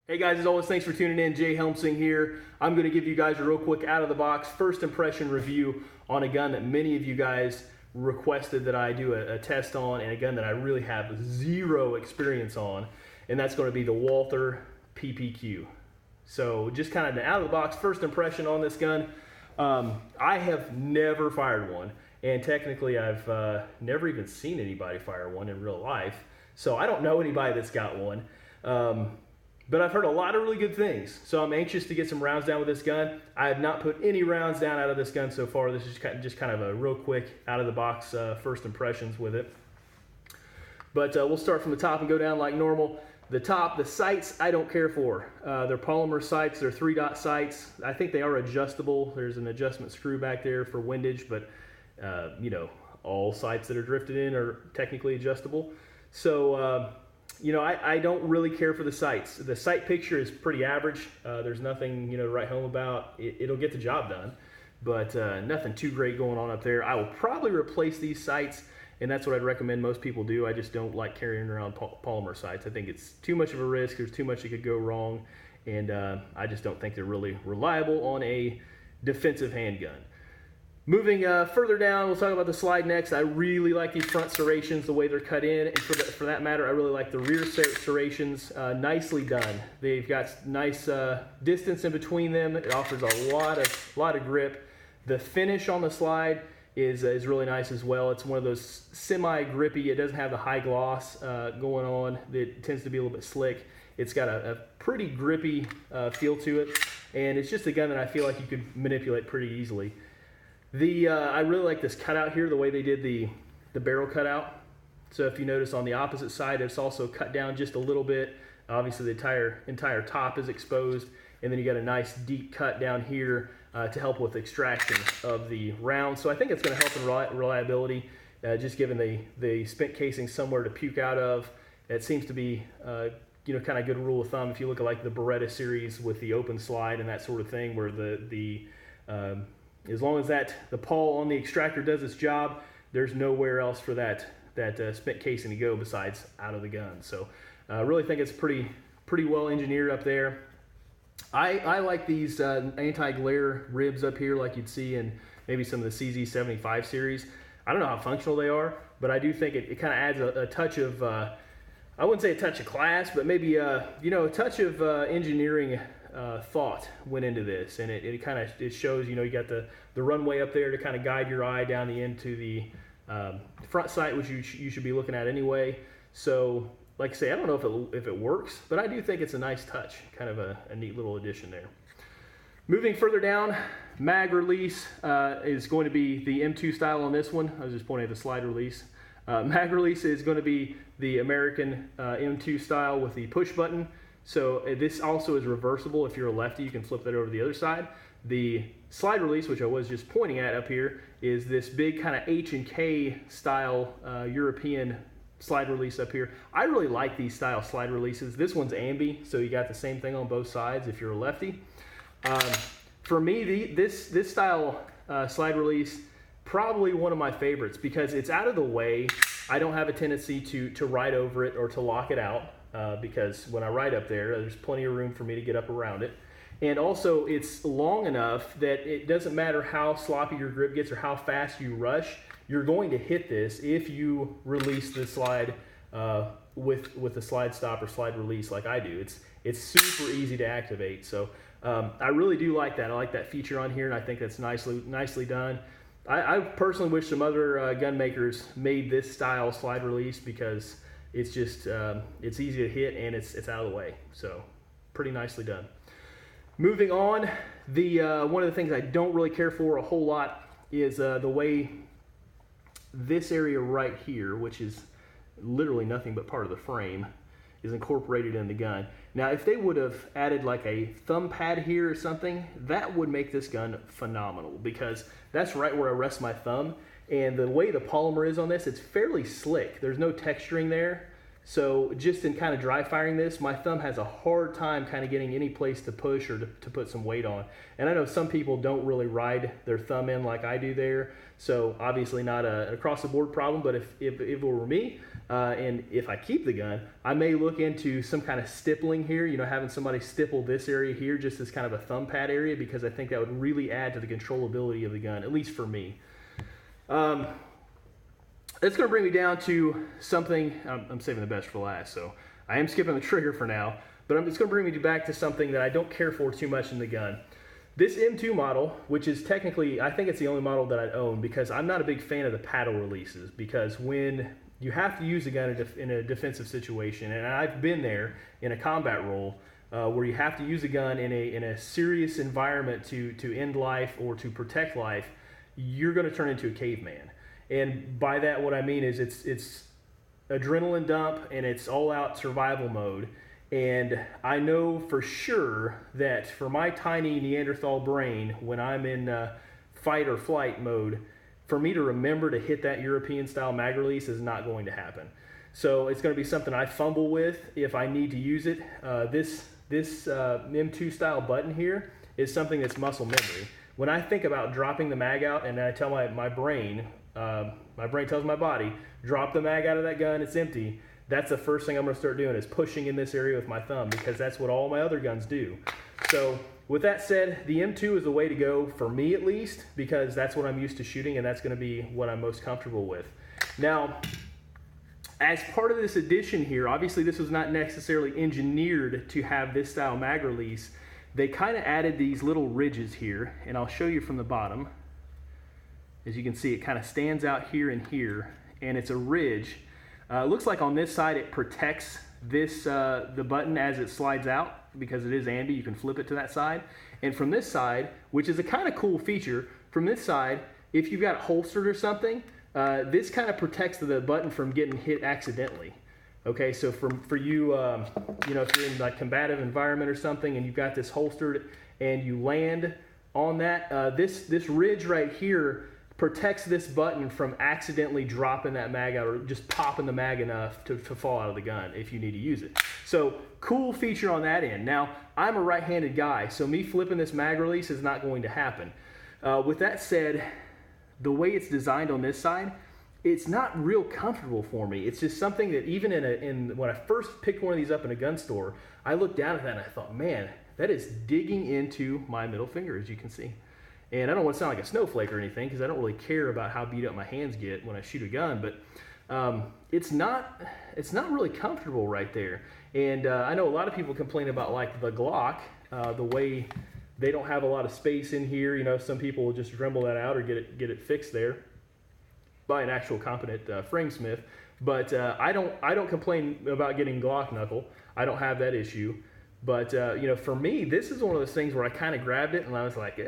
Hey guys, as always, thanks for tuning in. Jay Helmsing here. I'm going to give you guys a real quick out of the box first impression review on a gun that many of you guys requested that I do a test on, and a gun that I really have zero experience on, and that's going to be the Walther PPQ. So just kind of an out of the box first impression on this gun. I have never fired one, and technically I've never even seen anybody fire one in real life. So I don't know anybody that's got one. But I've heard a lot of really good things, so I'm anxious to get some rounds down with this gun. I have not put any rounds down out of this gun so far. This is just kind of a real quick, out-of-the-box first impressions with it. But we'll start from the top and go down like normal. The top, the sights, I don't care for. They're polymer sights, they're 3-dot sights. I think they are adjustable. There's an adjustment screw back there for windage, but you know, all sights that are drifted in are technically adjustable. So, you know, I don't really care for the sights. The sight picture is pretty average. There's nothing, you know, to write home about. It'll get the job done, but nothing too great going on up there. I will probably replace these sights, and that's what I'd recommend most people do. I just don't like carrying around polymer sights. I think it's too much of a risk. There's too much that could go wrong, and I just don't think they're really reliable on a defensive handgun. Moving further down, we'll talk about the slide next. I really like these front serrations, the way they're cut in, and for that matter, I really like the rear serrations. Nicely done. They've got nice distance in between them. It offers a lot of grip. The finish on the slide is really nice as well. It's one of those semi-grippy. It doesn't have the high gloss going on. It tends to be a little bit slick. It's got a pretty grippy feel to it, and it's just a gun that I feel like you could manipulate pretty easily. I really like this cutout here, the way they did the barrel cutout. So if you notice on the opposite side, it's also cut down just a little bit. Obviously the entire top is exposed, and then you got a nice deep cut down here to help with extraction of the round. So I think it's going to help in reliability, just given the spent casing somewhere to puke out of. It seems to be you know, kind of good rule of thumb if you look at like the Beretta series with the open slide and that sort of thing, where as long as the pawl on the extractor does its job, there's nowhere else for that spent casing to go besides out of the gun. So I really think it's pretty well engineered up there. I like these anti-glare ribs up here like you'd see in maybe some of the CZ75 series. I don't know how functional they are, but I do think it kind of adds a touch of, I wouldn't say a touch of class, but maybe you know, a touch of engineering thought went into this, and it shows, you know, you got the runway up there to kind of guide your eye down the end to the front sight, which you should be looking at anyway. So like I say, I don't know if it works, but I do think it's a nice touch, kind of a neat little addition there. Moving further down, mag release is going to be the M2 style on this one. I was just pointing at the slide release. Mag release is going to be the American M2 style with the push button. So this also is reversible. If you're a lefty, you can flip that over to the other side. The slide release, which I was just pointing at up here, is this big kind of H&K style European slide release up here. I really like these style slide releases. This one's ambi, so you got the same thing on both sides if you're a lefty. For me, this style slide release, probably one of my favorites because it's out of the way. I don't have a tendency to ride over it or to lock it out. Because when I ride up there's plenty of room for me to get up around it. And also it's long enough that it doesn't matter how sloppy your grip gets or how fast you rush, you're going to hit this if you release the slide with the slide stop or slide release like I do. It's super easy to activate. So I really do like that. I like that feature on here, and I think that's nicely done. I personally wish some other gun makers made this style slide release because it's just, it's easy to hit and it's out of the way. So pretty nicely done. Moving on, one of the things I don't really care for a whole lot is the way this area right here, which is literally nothing but part of the frame, is incorporated in the gun. Now, if they would have added like a thumb pad here or something, that would make this gun phenomenal because that's right where I rest my thumb. And the way the polymer is on this, it's fairly slick. There's no texturing there. So just in kind of dry firing this, my thumb has a hard time kind of getting any place to push or to put some weight on. And I know some people don't really ride their thumb in like I do there. So obviously not an across the board problem, but if it were me, And if I keep the gun, I may look into some kind of stippling here, you know, having somebody stipple this area here just as kind of a thumb pad area, because I think that would really add to the controllability of the gun, at least for me. It's going to bring me down to something, I'm saving the best for last, so I am skipping the trigger for now, but it's going to bring me back to something that I don't care for too much in the gun. This M2 model, which is technically, I think it's the only model that I own, because I'm not a big fan of the paddle releases, because when you have to use a gun in a defensive situation, and I've been there in a combat role, where you have to use a gun in a serious environment to end life or to protect life, you're going to turn into a caveman. And by that, what I mean is it's adrenaline dump and it's all out survival mode. And I know for sure that for my tiny Neanderthal brain, when I'm in fight or flight mode, for me to remember to hit that European style mag release is not going to happen. So it's going to be something I fumble with if I need to use it. This M2 style button here is something that's muscle memory. When I think about dropping the mag out, and I tell my brain tells my body, drop the mag out of that gun, it's empty. That's the first thing I'm going to start doing, is pushing in this area with my thumb, because that's what all my other guns do. So with that said, the M2 is the way to go for me, at least, because that's what I'm used to shooting, and that's going to be what I'm most comfortable with. Now, as part of this addition here, obviously this was not necessarily engineered to have this style mag release. They kind of added these little ridges here, and I'll show you from the bottom. As you can see, it kind of stands out here and here, and it's a ridge. It looks like on this side it protects this the button as it slides out, because it is ambi, you can flip it to that side. And from this side, which is a kind of cool feature, from this side, if you've got it holstered or something, this kind of protects the button from getting hit accidentally. Okay, so for you, you know, if you're in like combative environment or something and you've got this holstered and you land on that, this ridge right here protects this button from accidentally dropping that mag out or just popping the mag enough to fall out of the gun if you need to use it. So cool feature on that end. Now, I'm a right-handed guy, so me flipping this mag release is not going to happen. With that said, the way it's designed on this side, it's not real comfortable for me. It's just something that even when I first picked one of these up in a gun store, I looked down at that and I thought, man, that is digging into my middle finger, as you can see. And I don't want to sound like a snowflake or anything, because I don't really care about how beat up my hands get when I shoot a gun, but it's not really comfortable right there. And I know a lot of people complain about like the Glock, the way they don't have a lot of space in here. You know, some people will just dremel that out or get it fixed there by an actual competent framesmith, but I don't complain about getting Glock knuckle. I don't have that issue, but you know, for me, this is one of those things where I kind of grabbed it and I was like,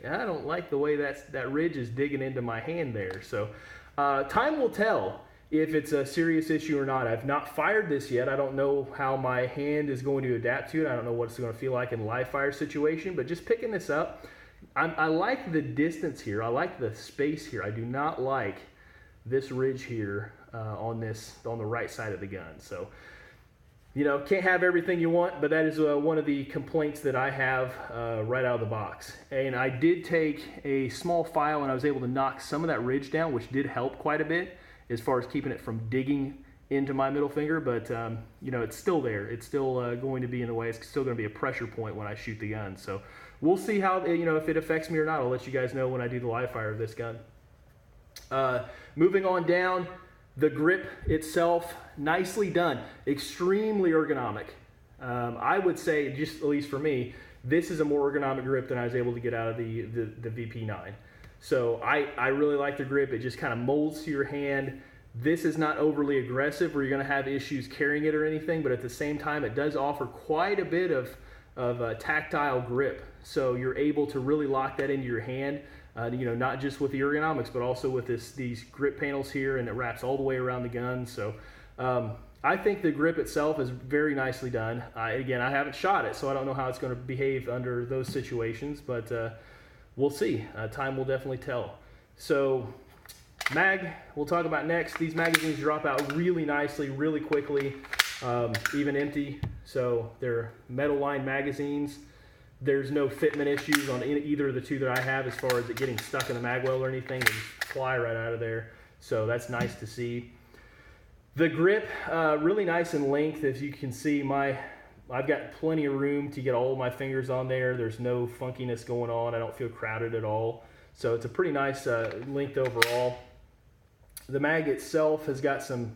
I don't like the way that ridge is digging into my hand there. So time will tell if it's a serious issue or not. I've not fired this yet. I don't know how my hand is going to adapt to it. I don't know what it's going to feel like in a live fire situation, but just picking this up, I like the distance here. I like the space here. I do not like this ridge here on the right side of the gun. So, you know, can't have everything you want, but that is one of the complaints that I have right out of the box. And I did take a small file and I was able to knock some of that ridge down, which did help quite a bit as far as keeping it from digging into my middle finger. But, you know, it's still there. It's still going to be in the way. It's still going to be a pressure point when I shoot the gun. So we'll see how, you know, if it affects me or not. I'll let you guys know when I do the live fire of this gun. Moving on down, the grip itself, nicely done, extremely ergonomic. I would say, just at least for me, this is a more ergonomic grip than I was able to get out of the VP9. So I really like the grip. It just kind of molds to your hand. This is not overly aggressive where you're going to have issues carrying it or anything, but at the same time, it does offer quite a bit of tactile grip. So you're able to really lock that into your hand. You know, not just with the ergonomics, but also with these grip panels here, and it wraps all the way around the gun. So I think the grip itself is very nicely done. Again, I haven't shot it, so I don't know how it's going to behave under those situations, but we'll see. Time will definitely tell. So mag, we'll talk about next. These magazines drop out really nicely, really quickly, even empty. So they're metal lined magazines. There's no fitment issues on either of the two that I have as far as it getting stuck in the mag well or anything. They just fly right out of there. So that's nice to see. The grip, really nice in length. As you can see, I've got plenty of room to get all of my fingers on there. There's no funkiness going on. I don't feel crowded at all. So it's a pretty nice length overall. The mag itself has got some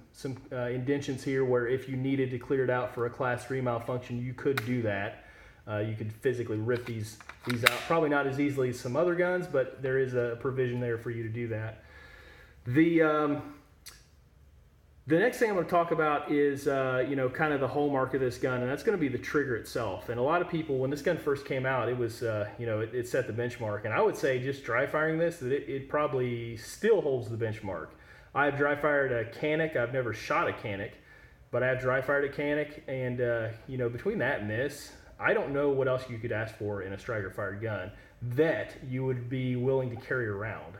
indentions here where if you needed to clear it out for a class 3 malfunction, you could do that. You could physically rip these out. Probably not as easily as some other guns, but there is a provision there for you to do that. The next thing I'm going to talk about is, kind of the hallmark of this gun, and that's going to be the trigger itself. And a lot of people, when this gun first came out, it was, it set the benchmark. And I would say just dry firing this, that it probably still holds the benchmark. I have dry fired a Canic. I've never shot a Canic, but I have dry fired a Canic. And, between that and this, I don't know what else you could ask for in a striker fired gun that you would be willing to carry around.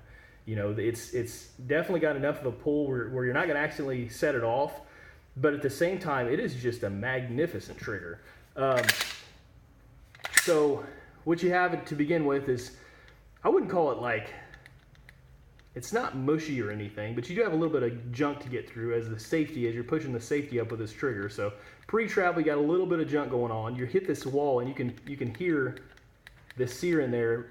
It's definitely got enough of a pull where you're not going to accidentally set it off, but at the same time, it is just a magnificent trigger. So what you have to begin with is, I wouldn't call it it's not mushy or anything, but you do have a little bit of junk to get through as you're pushing the safety up with this trigger. So pre-travel, you got a little bit of junk going on. You hit this wall and you can hear the sear in there.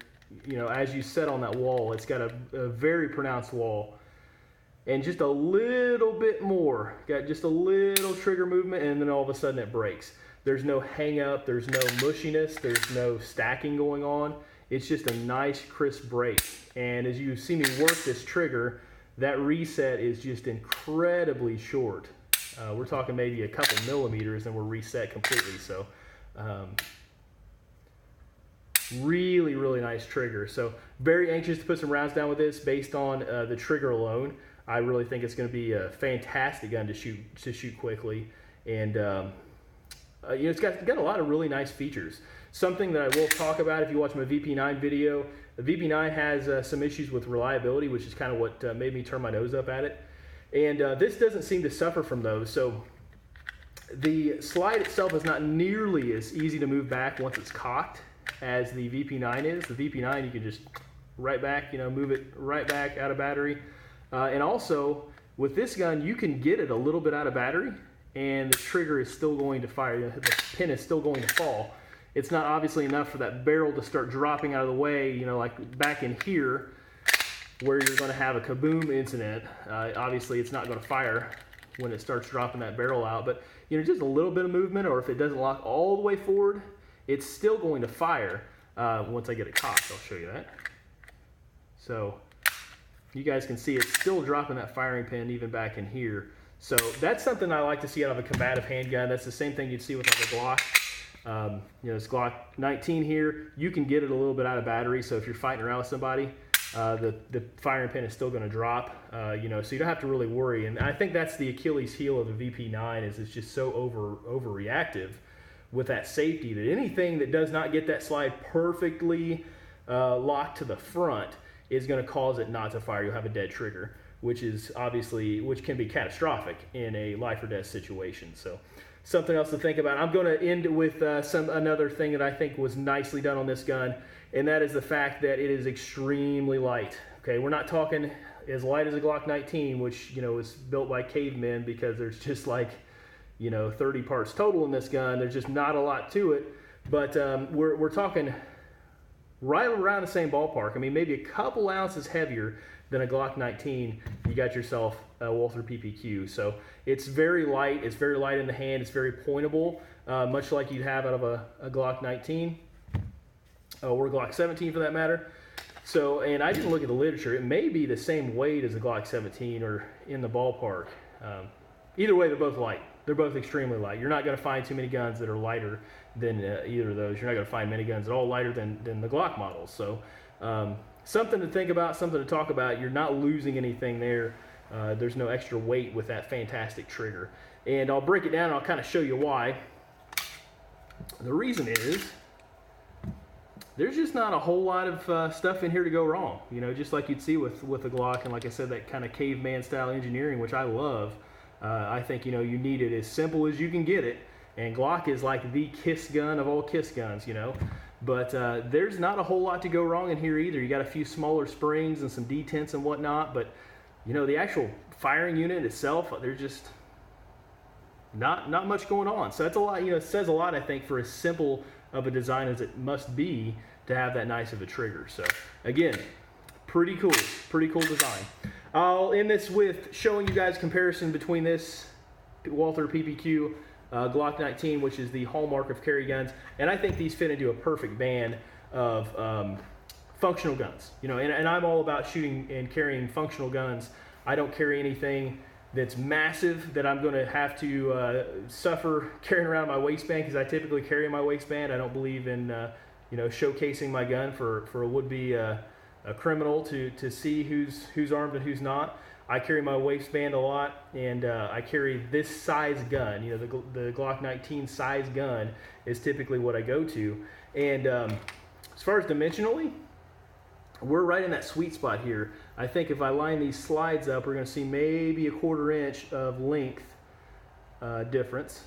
As you set on that wall, it's got a very pronounced wall, and just a little bit more, got just a little trigger movement, and then all of a sudden it breaks. There's no hang up, there's no mushiness, there's no stacking going on. It's just a nice crisp break. And as you see me work this trigger, that reset is just incredibly short. We're talking maybe a couple millimeters and we're reset completely. So really, really nice trigger. So very anxious to put some rounds down with this based on the trigger alone. I really think it's going to be a fantastic gun to shoot quickly, and it's got a lot of really nice features. Something that I will talk about if you watch my VP9 video. The VP9 has some issues with reliability, which is kind of what made me turn my nose up at it. And this doesn't seem to suffer from those. So the slide itself is not nearly as easy to move back once it's cocked as the VP9 is. The VP9, you can just right back, move it right back out of battery. And also, with this gun, you can get it a little bit out of battery, and the trigger is still going to fire. The pin is still going to fall. It's not obviously enough for that barrel to start dropping out of the way, like back in here, where you're going to have a kaboom incident. Obviously, it's not going to fire when it starts dropping that barrel out, but just a little bit of movement, or if it doesn't lock all the way forward, it's still going to fire. Once I get it cocked, I'll show you that. So you guys can see it's still dropping that firing pin even back in here. So that's something I like to see out of a combative handgun. That's the same thing you'd see with like a Glock. This Glock 19 here, you can get it a little bit out of battery. So if you're fighting around with somebody, the firing pin is still going to drop. So you don't have to really worry. And I think that's the Achilles heel of the VP9 is it's just so overreactive with that safety that anything that does not get that slide perfectly locked to the front is going to cause it not to fire. You'll have a dead trigger, which can be catastrophic in a life or death situation. So something else to think about. I'm going to end with another thing that I think was nicely done on this gun, and that is the fact that it is extremely light. Okay, we're not talking as light as a Glock 19, which was built by cavemen, because there's just 30 parts total in this gun. There's just not a lot to it, but we're talking right around the same ballpark. I mean, maybe a couple ounces heavier than a Glock 19. You got yourself a Walther PPQ. So it's very light. It's very light in the hand. It's very pointable, much like you'd have out of a Glock 19 or a Glock 17 for that matter. So, and I didn't look at the literature. It may be the same weight as a Glock 17 or in the ballpark. Either way, they're both light. They're both extremely light. You're not going to find too many guns that are lighter than either of those. You're not going to find many guns at all lighter than the Glock models. So something to think about, something to talk about. You're not losing anything there. There's no extra weight with that fantastic trigger. And I'll break it down and I'll kind of show you why. The reason is there's just not a whole lot of stuff in here to go wrong. Just like you'd see with a Glock, and like I said, that kind of caveman style engineering, which I love. I think you need it as simple as you can get it, and Glock is like the KISS gun of all KISS guns, But there's not a whole lot to go wrong in here either. You got a few smaller springs and some detents and whatnot, but the actual firing unit itself, not much going on. So that's a lot, it says a lot, I think, for as simple of a design as it must be to have that nice of a trigger. So again, pretty cool design. I'll end this with showing you guys a comparison between this Walther PPQ Glock 19, which is the hallmark of carry guns, and I think these fit into a perfect band of functional guns. And I'm all about shooting and carrying functional guns. I don't carry anything that's massive that I'm going to have to suffer carrying around my waistband, because I typically carry my waistband. I don't believe in showcasing my gun for a would-be a criminal to see who's armed and who's not. I carry my waistband a lot, and I carry this size gun. The Glock 19 size gun is typically what I go to. And as far as dimensionally, we're right in that sweet spot here. I think if I line these slides up, we're going to see maybe a 1/4 inch of length difference.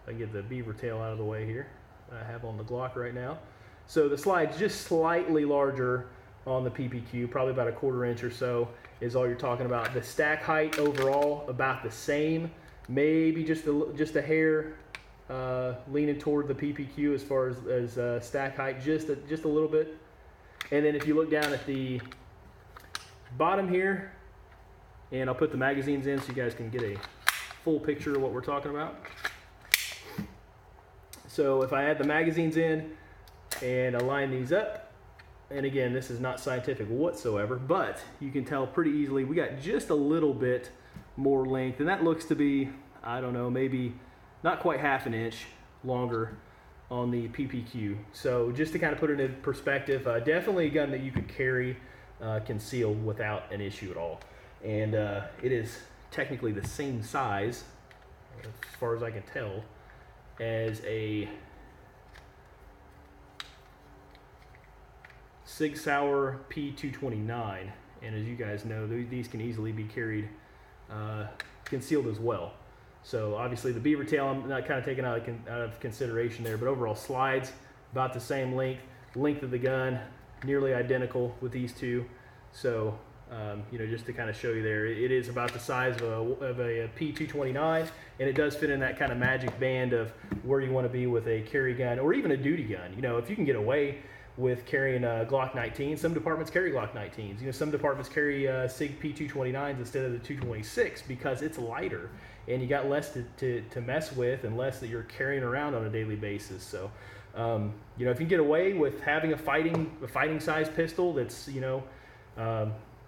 I get the beaver tail out of the way here I have on the Glock right now. So the slide's just slightly larger on the PPQ, probably about a 1/4 inch or so is all you're talking about. The stack height overall about the same, maybe just a hair leaning toward the PPQ as far as stack height, just a little bit. And then if you look down at the bottom here, and I'll put the magazines in so you guys can get a full picture of what we're talking about. So if I add the magazines in and I line these up, and again, this is not scientific whatsoever, but you can tell pretty easily we got just a little bit more length, and that looks to be, I don't know, maybe not quite 1/2 inch longer on the PPQ. So just to kind of put it in perspective, definitely a gun that you could carry concealed without an issue at all. And it is technically the same size, as far as I can tell, as a Sig Sauer P229. And as you guys know, these can easily be carried concealed as well. So obviously the beaver tail I'm not kind of taking out of consideration there, but overall slides about the same length of the gun, nearly identical with these two. So just to kind of show you there, it is about the size of a P229, and it does fit in that kind of magic band of where you want to be with a carry gun or even a duty gun. If you can get away with carrying a Glock 19, some departments carry Glock 19s. Some departments carry Sig P229s instead of the 226 because it's lighter and you got less to mess with and less that you're carrying around on a daily basis. So, if you can get away with having a fighting size pistol that's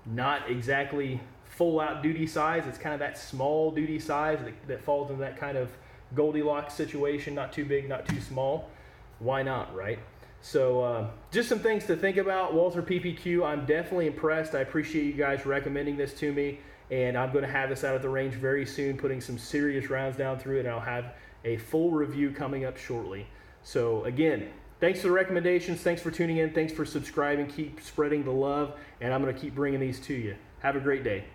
not exactly full out duty size, it's kind of that small duty size that falls into that kind of Goldilocks situation, not too big, not too small. Why not, right? So just some things to think about. Walther PPQ, I'm definitely impressed. I appreciate you guys recommending this to me, and I'm going to have this out at the range very soon, putting some serious rounds down through it, and I'll have a full review coming up shortly. So again, thanks for the recommendations. Thanks for tuning in. Thanks for subscribing. Keep spreading the love, and I'm going to keep bringing these to you. Have a great day.